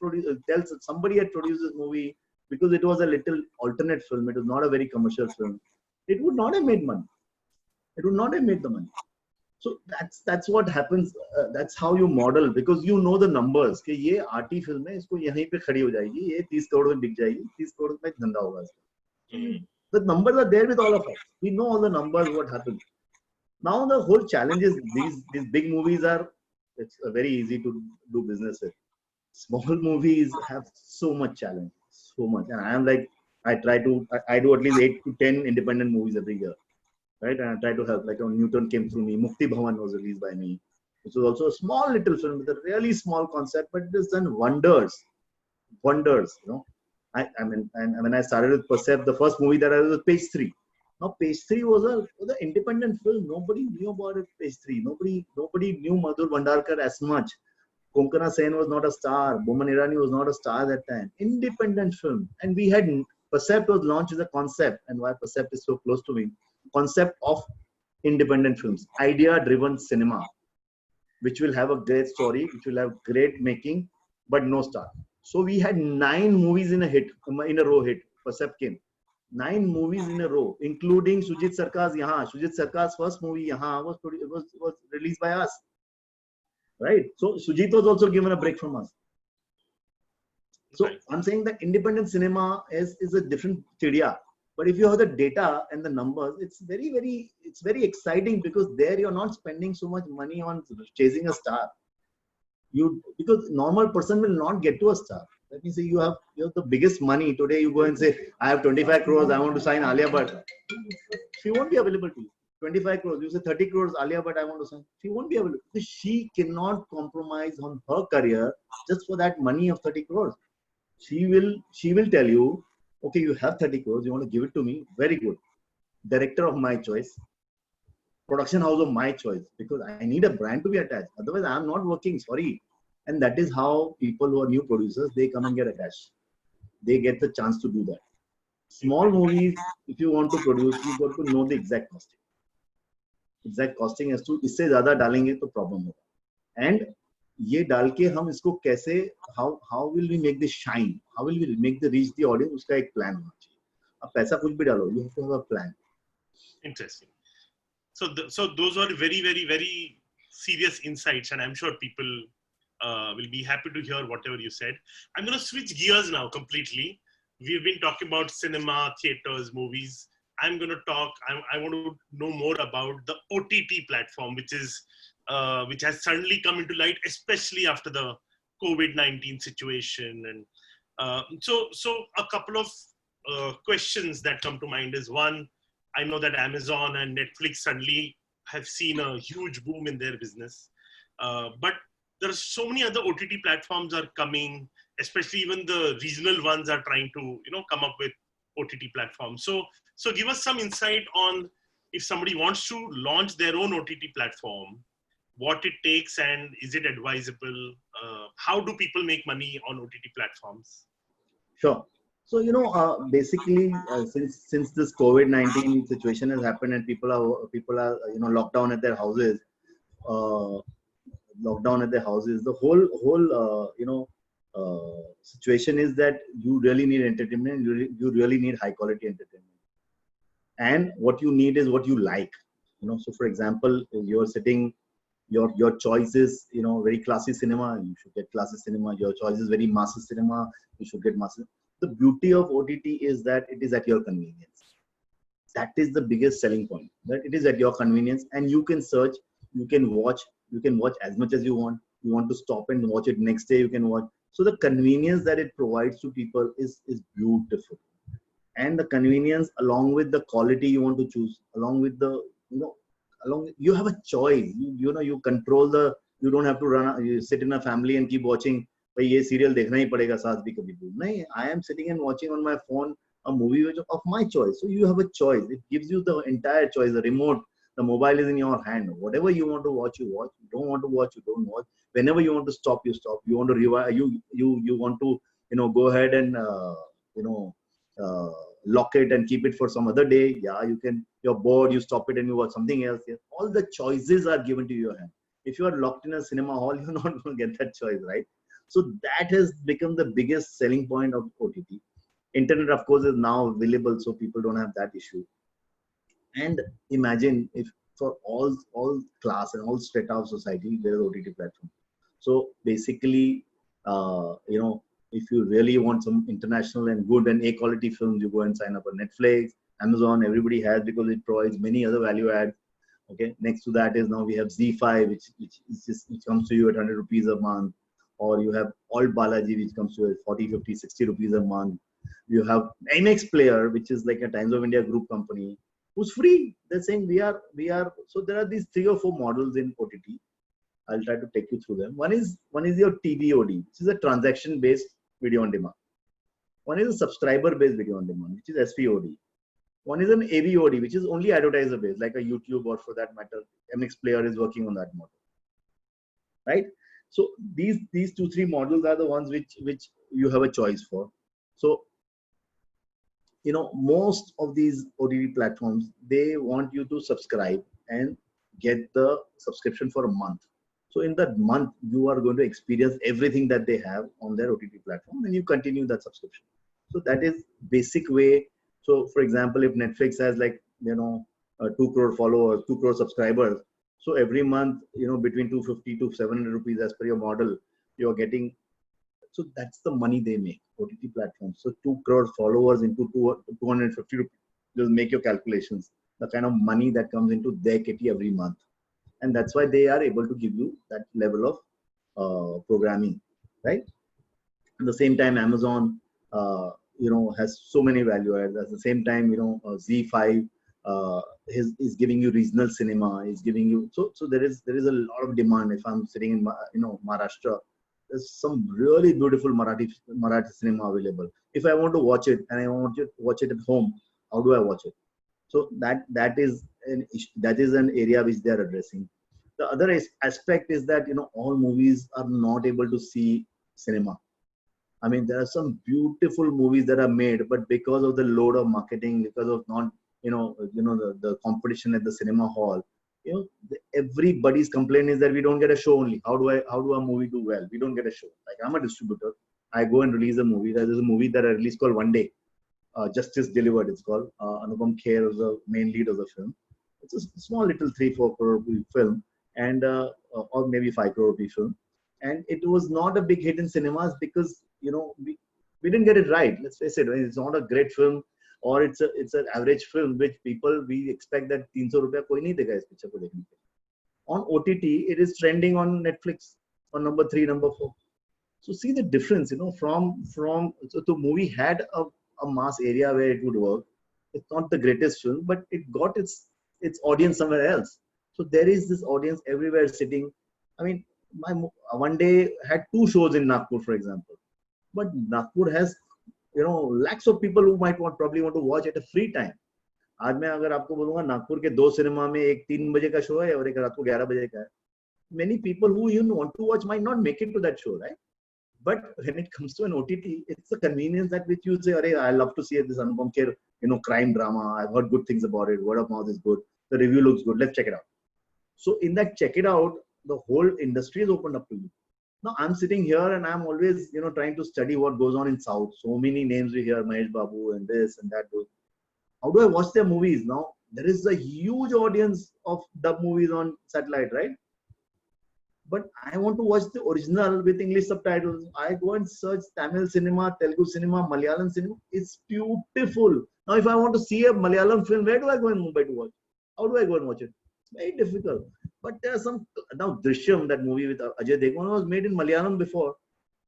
somebody had produced this movie because it was a little alternate film, it was not a very commercial film, it would not have made money. It would not have made the money. So that's what happens. That's how you model, because you know the numbers. कि ये arty film है, इसको यहीं पे खड़ी हो जाएगी, ये 30 करोड़ में बिक जाएगी, 30 करोड़ में धंधा होगा इसका. The numbers are there with all of us. We know all the numbers, what happens. Now the whole challenge is these big movies it's very easy to do business with. Small movies have so much challenge, so much. And I am like, I do at least 8 to 10 independent movies every year. Right, and I try to help. Like when Newton came through me, Mukti Bhavan was released by me, which was also a small little film with a really small concept, but it has done wonders. You know, I mean, and when I started with Percept, the first movie that I was Page 3. Now Page 3 was an independent film. Nobody knew about it. Page 3. Nobody knew Madhur Bhandarkar as much. Konkana Sen was not a star. Boman Irani was not a star at that time. Independent film, and we had Percept was launched as a concept, and why Percept is so close to me. Concept of independent films, idea-driven cinema, which will have a great story, which will have great making, but no star. So we had 9 movies in a row hit. Percept came. 9 movies in a row, including Sujit Sarkar's Yahan. Sujit Sarkar's first movie Yahan was released by us. Right? So Sujit was also given a break from us. So I'm saying that independent cinema is a different chidiya. But if you have the data and the numbers, it's very exciting, because there you're not spending so much money on chasing a star. Because normal person will not get to a star. Let me say you have the biggest money today. You go and say, I have 25 crores. I want to sign Alia Bhatt. She won't be available to you. 25 crores. You say 30 crores Alia Bhatt I want to sign. She won't be available, because she cannot compromise on her career just for that money of 30 crores. She will tell you, okay, you have 30 crores, you want to give it to me, very good. Director of my choice. production house of my choice, because I need a brand to be attached. Otherwise, I'm not working. Sorry. And that is how people who are new producers, they come and get attached. They get the chance to do that. Small movies, if you want to produce, you got to know the exact costing. Exact costing as to इससे ज़्यादा डालेंगे तो problem होगा. And ये डाल के हम इसको कैसे, how will we make this shine? How will we make the reach the audience? उसका एक plan होना चाहिए. अब पैसा कुछ भी डालो, you have to have a plan. Interesting. So, so those are very, very, very serious insights, and I'm sure people will be happy to hear whatever you said. I'm going to switch gears now completely. We've been talking about cinema, theaters, movies. I'm going to talk. I want to know more about the OTT platform, which has suddenly come into light, especially after the COVID-19 situation. And so a couple of questions that come to mind is, one, I know that Amazon and Netflix suddenly have seen a huge boom in their business, but there are so many other OTT platforms are coming, especially even the regional ones are trying to, come up with OTT platforms. So give us some insight on, if somebody wants to launch their own OTT platform, what it takes, and is it advisable? How do people make money on OTT platforms? Sure. So basically, since this COVID-19 situation has happened and people are locked down at their houses, the whole situation is that you really need entertainment. You really need high quality entertainment, and what you need is what you like. So for example, you're sitting, your choice is very classy cinema, you should get classy cinema. Your choice is very massive cinema, you should get massive. The beauty of OTT is that it is at your convenience. That is the biggest selling point, that it is at your convenience, and you can search, you can watch as much as you want. You want to stop and watch it next day, you can watch. So the convenience that it provides to people is beautiful. And the convenience, along with the quality you want to choose, along with the, you have a choice. You control you don't have to you sit in a family and keep watching. ये serial देखना ही पड़ेगा साथ भी कभी भी नहीं. I am sitting and watching on my phone a movie of my choice. So you have a choice. It gives you the entire choice. The remote, the mobile is in your hand. Whatever you want to watch, you watch. You don't want to watch, you don't watch. Whenever you want to stop, you stop. You want to revive, you want to go ahead and lock it and keep it for some other day. Yeah, you can. You're bored, you stop it and you watch something else. Yeah. All the choices are given to your hand. If you are locked in a cinema hall, you're not going to get that choice, right? So that has become the biggest selling point of OTT. Internet, of course, is now available, so people don't have that issue. And imagine if for all class and all strata of society, there is OTT platform. So basically, if you really want some international and good and A quality films, you go and sign up on Netflix, Amazon. Everybody has, because it provides many other value adds. Okay. Next to that is now we have ZEE5, which comes to you at 100 rupees a month. Or you have Alt Balaji, which comes to 40, 50, 60 rupees a month. You have IMAX Player, which is like a Times of India group company, who's free. They're saying we are. So there are these 3 or 4 models in OTT. I'll try to take you through them. One is your TVOD, which is a transaction-based video on demand. One is a subscriber-based video on demand, which is SVOD. One is an AVOD, which is only advertiser-based, like a YouTube, or for that matter, MX Player is working on that model, right? So these 2-3 models are the ones which you have a choice for. So most of these OTT platforms, they want you to subscribe and get the subscription for a month. So in that month, you are going to experience everything that they have on their OTT platform, and you continue that subscription. So that is basic way. So for example, if Netflix has 2 crore followers, 2 crore subscribers, so every month, between 250 to 700 rupees as per your model, you're getting. So that's the money they make, OTT platforms. So 2 crore followers into 250 rupees, just make your calculations, the kind of money that comes into their kitty every month. And that's why they are able to give you that level of programming, right? At the same time, Amazon, has so many value adds. At the same time, ZEE5 is giving you regional cinema, is giving you, so there is a lot of demand. If I'm sitting in Maharashtra, there's some really beautiful Marathi cinema available. If I want to watch it and I want to watch it at home, how do I watch it? So that is that is an area which they are addressing. The other aspect is that all movies are not able to see cinema. I mean, there are some beautiful movies that are made, but because of the load of marketing, because of not the competition at the cinema hall, everybody's complaint is that we don't get a show only. How do a movie do well? We don't get a show. Like, I'm a distributor. I go and release a movie. There's a movie that I released called One Day. Justice Delivered, it's called. Anupam Kher is the main lead of the film. It's a small little 3-4 crore rupee film, and or maybe 5 crore rupee film. And it was not a big hit in cinemas because we didn't get it right. Let's face it, it's not a great film, or it's an average film which we expect that 300 rupiya koi nahi dega is picture ko dekhne ke. On OTT, it is trending on Netflix on number 3, number 4. So see the difference, from so the movie had a mass area where it would work. It's not the greatest film, but it got its audience somewhere else. So there is this audience everywhere sitting. I mean, my One Day had 2 shows in Nagpur, for example. But Nagpur has, lakhs of people who might probably want to watch at a free time. आज मैं अगर आपको बोलूँगा नागपुर के 2 cinema में एक 3 बजे का शो है और एक रात को 11 बजे का है. Many people who want to watch might not make it to that show, right? But when it comes to an OTT, it's the convenience that which you say, I love to see this Anupam Kher, crime drama. I've heard good things about it. Word of mouth is good. The review looks good. Let's check it out. So in that check it out, the whole industry is opened up to you. Now I'm sitting here and I'm always, trying to study what goes on in South. So many names we hear, Mahesh Babu and this and that. How do I watch their movies? Now there is a huge audience of dub movies on satellite, right? But I want to watch the original with English subtitles. I go and search Tamil cinema, Telugu cinema, Malayalam cinema. It's beautiful. Now, if I want to see a Malayalam film, where do I go in Mumbai to watch? How do I go and watch it? It's very difficult. But there are some, now Drishyam, that movie with Ajay Devgn, was made in Malayalam before.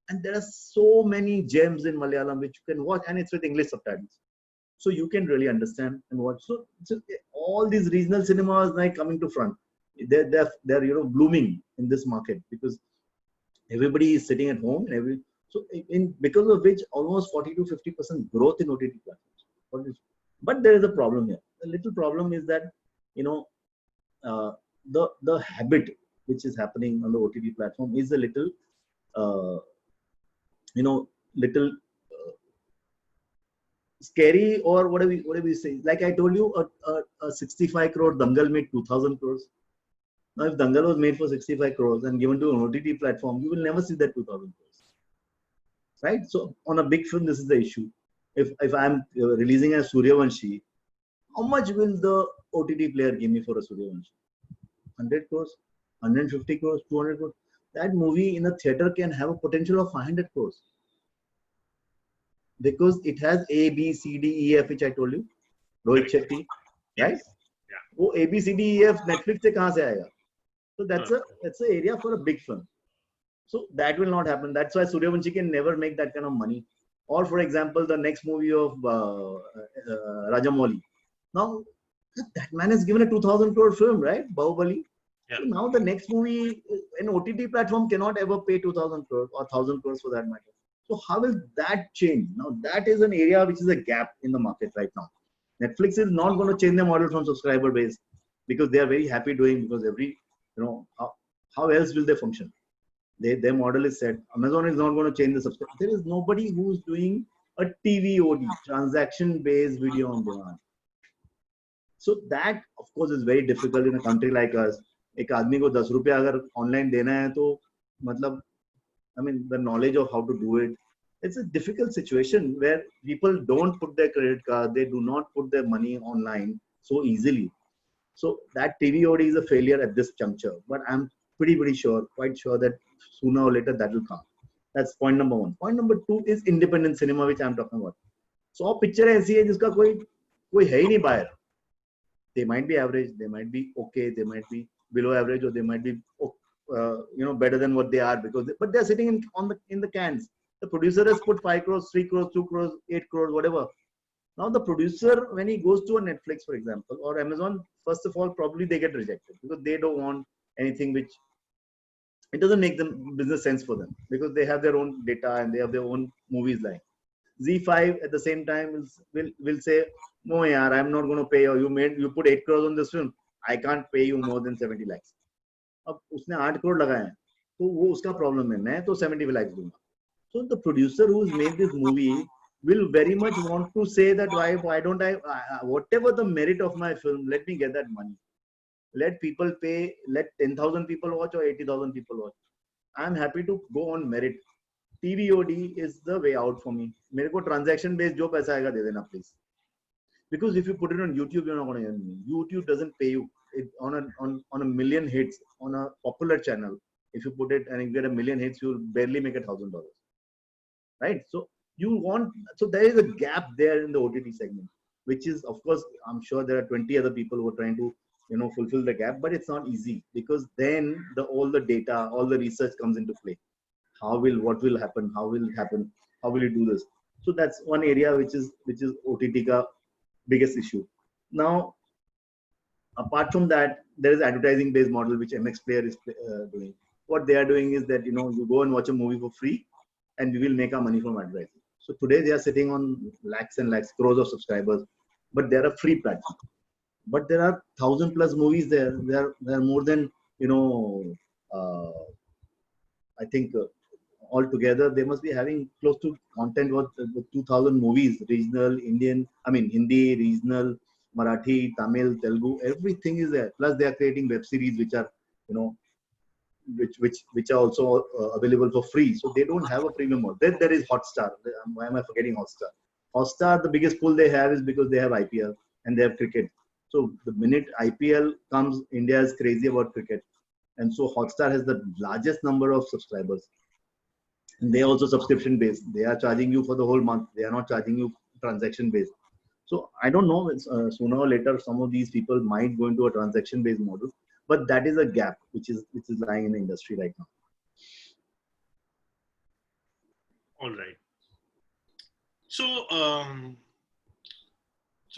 And there are so many gems in Malayalam which you can watch, and it's with English subtitles. So you can really understand and watch. So all these regional cinemas like coming to front. They're blooming in this market because everybody is sitting at home and because of which almost 40 to 50% growth in OTT platforms. But there is a problem here. The little problem is that the habit which is happening on the OTT platform is a little scary, or whatever we say. Like I told you, a 65 crore Dangal made 2,000 crores. Now, if Dangal was made for 65 crores and given to an OTT platform, you will never see that 2,000 crores. Right? So, on a big film, this is the issue. If I'm releasing a Suryavanshi, how much will the OTT player give me for a Suryavanshi? 100 crores, 150 crores, 200 crores. That movie in a theater can have a potential of 500 crores. Because it has A, B, C, D, E, F, which I told you. Rohit Shetty. Right? Yeah. वो A, B, C, D, E, F Netflix से कहाँ से आएगा? So that's an area for a big film. So that will not happen. That's why Suryavanshi can never make that kind of money. Or for example, the next movie of Rajamouli. Now that man has given a 2,000 crore film, right? Bahubali. Yeah. So now the next movie, an OTT platform cannot ever pay 2,000 crores or 1,000 crores for that matter. So how will that change? Now that is an area which is a gap in the market right now. Netflix is not going to change their model from subscriber base because they are very happy doing, because how else will they function? Their model is set. Amazon is not going to change the subscriber. There is nobody who's doing a TVOD, transaction-based video on demand. So that, of course, is very difficult in a country like us. एक आदमी को 10 रुपया अगर online देना है तो मतलब, I mean, the knowledge of how to do it. It's a difficult situation where people don't put their credit card, they do not put their money online so easily. So that TVOD is a failure at this juncture. But I'm pretty sure, quite sure that sooner or later that will come. That's point number 1. Point number 2 is independent cinema, which I'm talking about. So picture ऐसी है जिसका कोई है ही नहीं buyer. They might be average, they might be okay, they might be below average, or they might be better than what they are, but they're sitting in the cans. The producer has put 5 crores, 3 crores, 2 crores, 8 crores, whatever. Now the producer, when he goes to a Netflix, for example, or Amazon, first of all, probably they get rejected because they don't want anything which, it doesn't make them business sense for them, because they have their own data and they have their own movies lying. Z5 at the same time will say, no yaar, I'm not going to pay you put 8 crores on this film, I can't pay you more than 70 lakhs. अब उसने 8 करोड़ लगाए हैं तो वो उसका problem है, मैं तो 70 lakhs दूंगा. So the producer who's made this movie will very much want to say that why don't I whatever the merit of my film, let me get that money. Let people pay, let 10,000 people watch or 80,000 people watch. I'm happy to go on merit. TVOD is the way out for me. मेरे को transaction based जो पैसा आएगा दे देना please. Because if you put it on YouTube, you're not going to earn money. YouTube doesn't pay you on a million hits on a popular channel. If you put it and you get a million hits, you'll barely make $1,000, right? So there is a gap there in the OTT segment, which is, of course, I'm sure there are 20 other people who are trying to, fulfill the gap, but it's not easy because then all the data, all the research comes into play. What will happen? How will it happen? How will you do this? So that's one area which is OTT ka biggest issue. Now, apart from that, there is advertising based model which MX Player is doing. What they are doing is that you go and watch a movie for free, and we will make our money from advertising. So today they are sitting on lakhs and lakhs, crores of subscribers, but they're a free platform. But there are 1,000+ movies there. There are more than I think altogether they must be having close to content with 2,000 movies, regional, Indian, Hindi, regional, Marathi, Tamil, Telugu, everything is there. Plus they are creating web series which are, which are also available for free. So they don't have a premium model. Then there is Hotstar. Why am I forgetting Hotstar? Hotstar, the biggest pull they have is because they have IPL and they have cricket. So the minute IPL comes, India is crazy about cricket. And so Hotstar has the largest number of subscribers. And they are also subscription based. They are charging you for the whole month. They are not charging you transaction based. So I don't know, sooner or later, some of these people might go into a transaction based model, but that is a gap which is lying in the industry right now. All right. So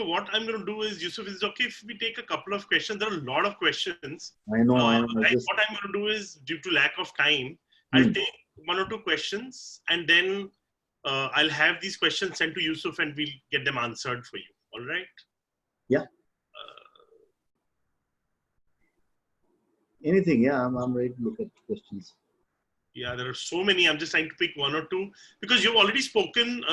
what I'm going to do is, Yusuf, is it okay if we take a couple of questions? There are a lot of questions. I know. What I'm going to do is, due to lack of time, I'll take 1 or 2 questions, and then I'll have these questions sent to Yusuf, and we'll get them answered for you. All right? Yeah. Anything? Yeah, I'm ready to look at questions. Yeah, there are so many. I'm just trying to pick 1 or 2 because you've already spoken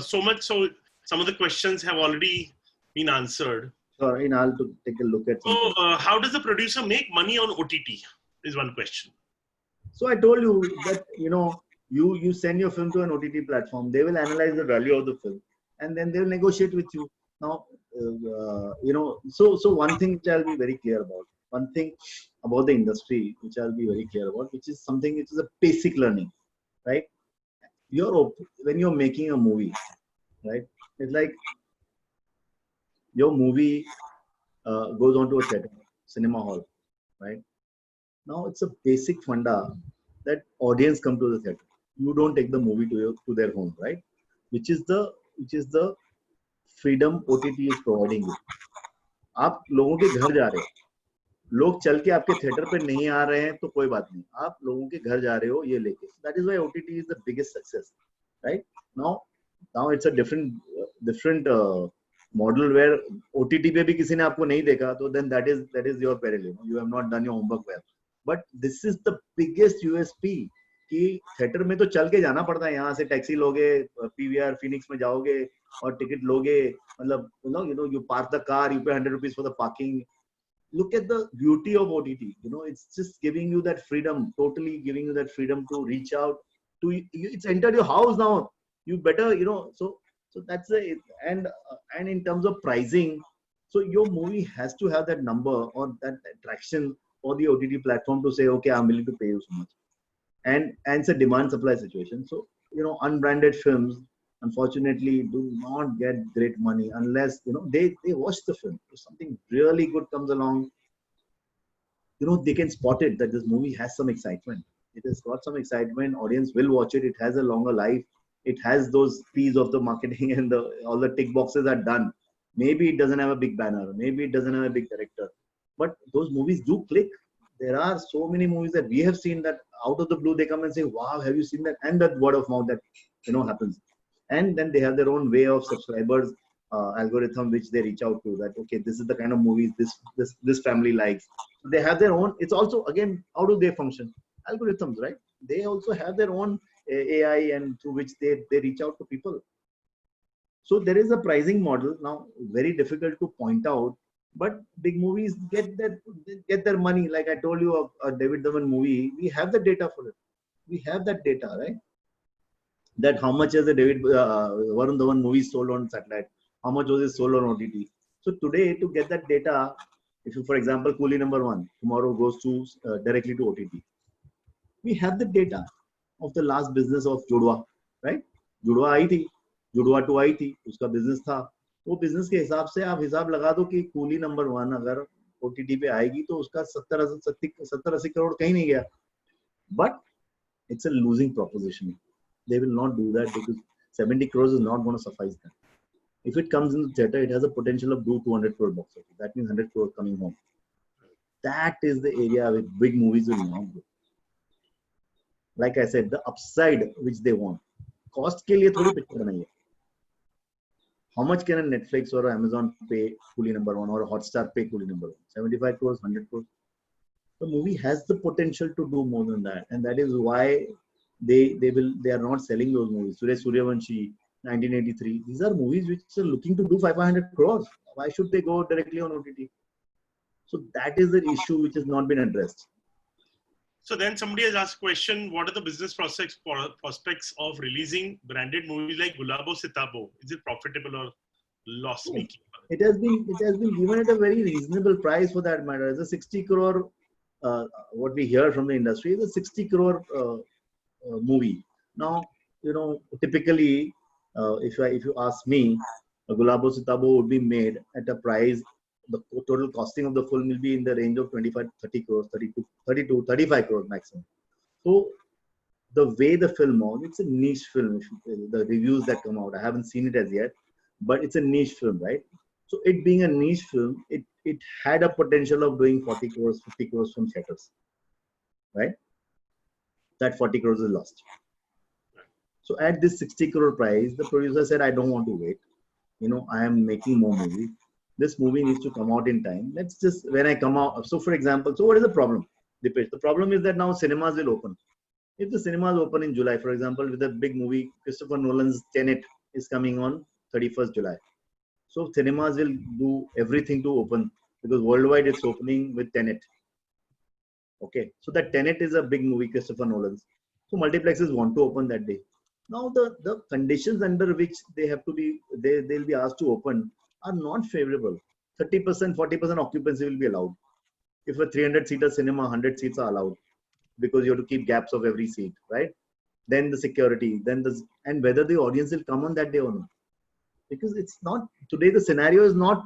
so much. So some of the questions have already been answered. Sorry, I'll take a look at. So how does the producer make money on OTT? Is one question. So I told you that you send your film to an OTT platform. They will analyze the value of the film, and then they will negotiate with you. Now, so one thing which I'll be very clear about. One thing about the industry which I'll be very clear about, which is something which is a basic learning, right? When you're making a movie, right? It's like your movie goes onto a theater, cinema hall, right? Now it's a basic funda that audience come to the theater. You don't take the movie to their home, right? Which is the freedom OTT is providing you. आप लोगों के घर जा रहे हो, लोग चल के आपके थिएटर पे नहीं आ रहे हैं तो कोई बात नहीं, आप लोगों के घर जा रहे हो ये लेके. That is why OTT is the biggest success, right? Now it's a different model where OTT पे भी किसी ने आपको नहीं देखा तो then that is your peril. You have not done your homework well. But this is the biggest USP कि theatre में तो चल के जाना पड़ता है. यहाँ से टैक्सी लोगे, PVR फिनिक्स में जाओगे और टिकट लोगे, मतलब you park the car, you pay 100 rupees for the parking. Look at the beauty of OTT. It's just giving you that freedom, totally giving you that freedom to reach out to you. It's entered your house now. You better, so that's it. And in terms of pricing, so your movie has to have that number or that attraction for the OTT platform to say, okay, I'm willing to pay you so much. And it's a demand supply situation. So, unbranded films, unfortunately, do not get great money unless, they watch the film. If something really good comes along, they can spot it that this movie has some excitement. It has got some excitement. Audience will watch it. It has a longer life. It has those P's of the marketing and all the tick boxes are done. Maybe it doesn't have a big banner. Maybe it doesn't have a big director. But those movies do click. There are so many movies that we have seen that out of the blue, they come and say, wow, have you seen that? And that word of mouth that, happens. And then they have their own way of subscribers algorithm which they reach out to, that okay, this is the kind of movies this family likes. They have their own. It's also, again, how do they function? Algorithms, right? They also have their own AI, and through which they reach out to people. So there is a pricing model now, very difficult to point out, but big movies get their money. Like I told you, a David Dhawan movie, we have the data for it. We have that data, right? That how much has the Varun Dhawan movie sold on satellite? How much was it sold on OTT? So today, to get that data, if you, for example, Coolie number one tomorrow goes to directly to OTT, we have the data of the last business of Judwa, right? जुड़वा आई थी, जुड़वा 2 आई थी, उसका business था. वो business के हिसाब से आप हिसाब लगा दो कि कूली नंबर 1 अगर ओटीटी पे आएगी तो उसका 70-80 करोड़ कहीं नहीं गया. But it's a losing proposition. They will not do that because 70 crores is not going to suffice them. If it comes in the theater, it has a potential of do 200 crore box office. That means 100 crore coming home. That is the area where big movies will not go. Like I said, the upside which they want. Cost के लिए थोड़ी picture बनाइए. How much can a Netflix or Amazon pay Coolie number 1 or a Hotstar pay Coolie number 1? 75 crores, 100 crores. The movie has the potential to do more than that, and that is why they are not selling those movies. Suryavanshi, 1983. These are movies which are looking to do 500 crores. Why should they go directly on OTT? So that is the issue which has not been addressed. So then somebody has asked a question, what are the business prospects of releasing branded movies like Gulabo Sitabo? Is it profitable or loss making? It has been given at a very reasonable price for that matter. It's a 60 crore, what we hear from the industry is a 60 crore movie. Now, typically, if you ask me, Gulabo Sitabo would be made at a price, the total costing of the film will be in the range of 25-30 crores, 32-35 crores maximum. So the way the film on, it's a niche film. The reviews that come out, I haven't seen it as yet, but it's a niche film, right? So it being a niche film, it had a potential of doing 40 crores, 50 crores from theaters, right? That 40 crores is lost. So at this 60 crore price, the producer said, I don't want to wait. I am making more movies. This movie needs to come out in time. Let's just, when I come out, so for example, so what is the problem? Dipesh, the problem is that now cinemas will open. If the cinemas open in July, for example, with a big movie, Christopher Nolan's Tenet is coming on 31st July. So cinemas will do everything to open because worldwide it's opening with Tenet. Okay, so that Tenet is a big movie, Christopher Nolan's. So multiplexes want to open that day. Now the conditions under which they have to be, they'll be asked to open are not favorable. 30%, 40% occupancy will be allowed. If a 300-seater cinema, 100 seats are allowed because you have to keep gaps of every seat, right? Then the security, and whether the audience will come on that day or not. Because it's not, today the scenario is not,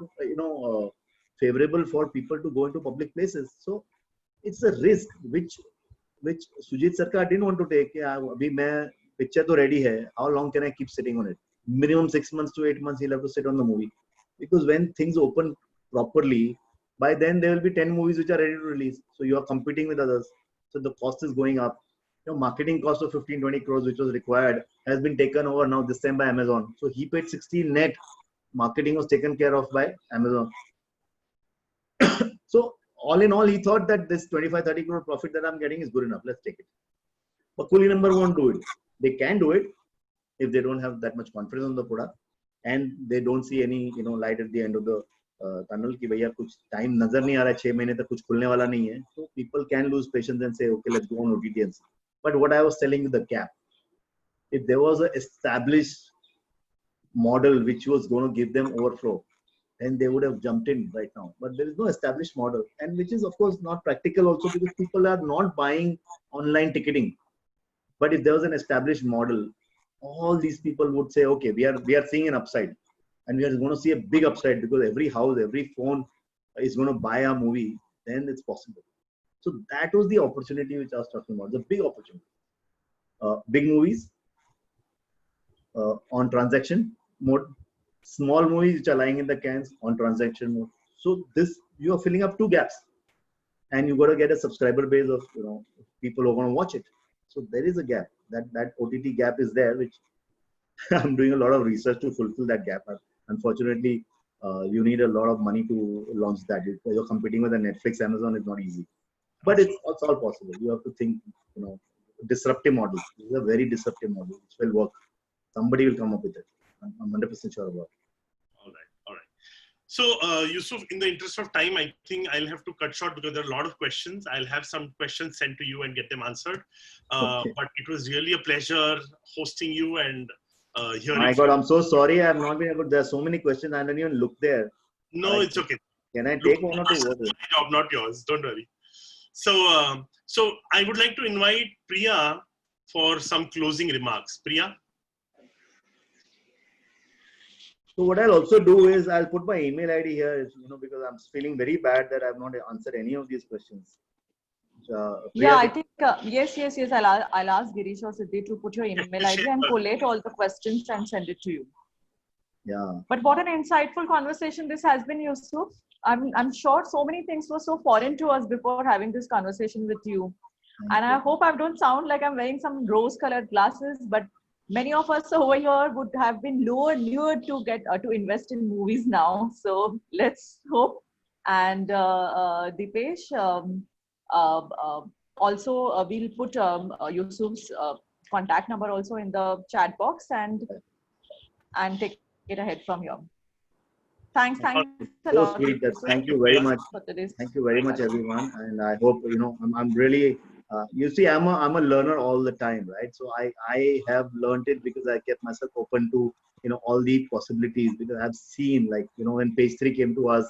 favorable for people to go into public places. So it's a risk which Sujit Sarkar didn't want to take. Abhi main picture to ready hai. How long can I keep sitting on it? Minimum 6 months to 8 months he'll have to sit on the movie. Because when things open properly, by then there will be 10 movies which are ready to release. So you are competing with others. So the cost is going up. Marketing cost of 15-20 crores which was required has been taken over now this time by Amazon. So he paid 60 net. Marketing was taken care of by Amazon. So all in all, he thought that this 25-30 crore profit that I'm getting is good enough. Let's take it. But Coolie number won't do it. They can do it if they don't have that much confidence on the product and they don't see any light at the end of the tunnel कि भैया कुछ time नजर नहीं आ रहा है 6 महीने तक कुछ खुलने वाला नहीं है. So people can lose patience and say okay, let's go on OTT and see. But what I was telling you, the gap. If there was an established model which was going to give them overflow, then they would have jumped in right now. But there is no established model, and which is of course not practical also because people are not buying online ticketing. But if there was an established model, all these people would say, okay, we are seeing an upside, and we are going to see a big upside because every house, every phone is going to buy a movie. Then it's possible. So that was the opportunity which I was talking about, the big opportunity. Big movies on transaction mode, small movies which are lying in the cans on transaction mode. So this, you are filling up 2 gaps, and you got to get a subscriber base of people who are going to watch it. So there is a gap. That OTT gap is there, which I'm doing a lot of research to fulfill that gap. unfortunately, you need a lot of money to launch that. You're competing with a Netflix, Amazon is not easy. But it's all possible. You have to think, disruptive model. This is a very disruptive model which will work. Somebody will come up with it. I'm 100% sure about it. All right. All right. So, Yusuf, in the interest of time, I think I'll have to cut short because there are a lot of questions. I'll have some questions sent to you and get them answered. Okay. But it was really a pleasure hosting you and hearing My from God, you. I'm so sorry. I've not been able. There are so many questions. I didn't even look there. No, it's okay. Can I Look, take one or two? What is it? my job, not yours. Don't worry. So, so I would like to invite Priya for some closing remarks. Priya? So what I'll also do is I'll put my email ID here, because I'm feeling very bad that I've not answered any of these questions. Yeah, Priya, I think yes. I'll ask Girish or Siddhi to put your email ID and collate all the questions and send it to you. yeah. But what an insightful conversation this has been, Yusuf. I'm sure so many things were so foreign to us before having this conversation with you. And I hope I don't sound like I'm wearing some rose-colored glasses, but many of us over here would have been lured to get to invest in movies now. So let's hope. And Dipesh, also we'll put Yusuf's contact number also in the chat box and take it ahead from here. Thanks a So lot. sweet. Yusuf, Thank you very much. for today's Thank you very much, discussion. everyone. And I hope I'm really. You see, I'm a learner all the time, right? So I have learned it because I kept myself open to all the possibilities, because I've seen, like, when Page 3 came to us,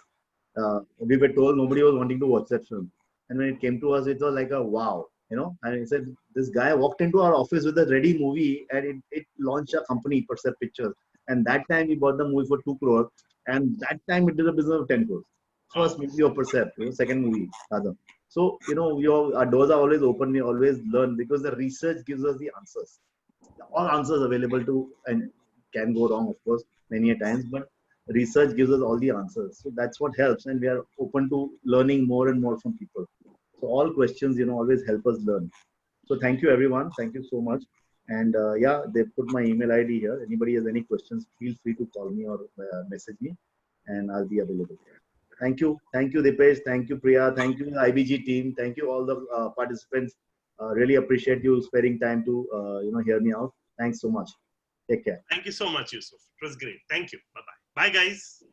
we were told nobody was wanting to watch that film, and when it came to us, it was like a wow, And he said this guy walked into our office with a ready movie, and it launched a company, Percept Pictures, and that time we bought the movie for 2 crore, and that time it did a business of 10 crores. First movie of Percept, second movie, rather. So, our doors are always open. We always learn because the research gives us the answers. All answers available to, and can go wrong, of course, many a times, but research gives us all the answers. So that's what helps. And we are open to learning more and more from people. So all questions, always help us learn. So thank you, everyone. Thank you so much. And yeah, they put my email ID here. Anybody has any questions, feel free to call me or message me, and I'll be available. Thank you. Thank you, Dipesh. Thank you, Priya. Thank you, IBG team. Thank you, all the participants. Really appreciate you sparing time to, hear me out. Thanks so much. Take care. Thank you so much, Yusuf. It was great. Thank you. Bye-bye. Bye, guys.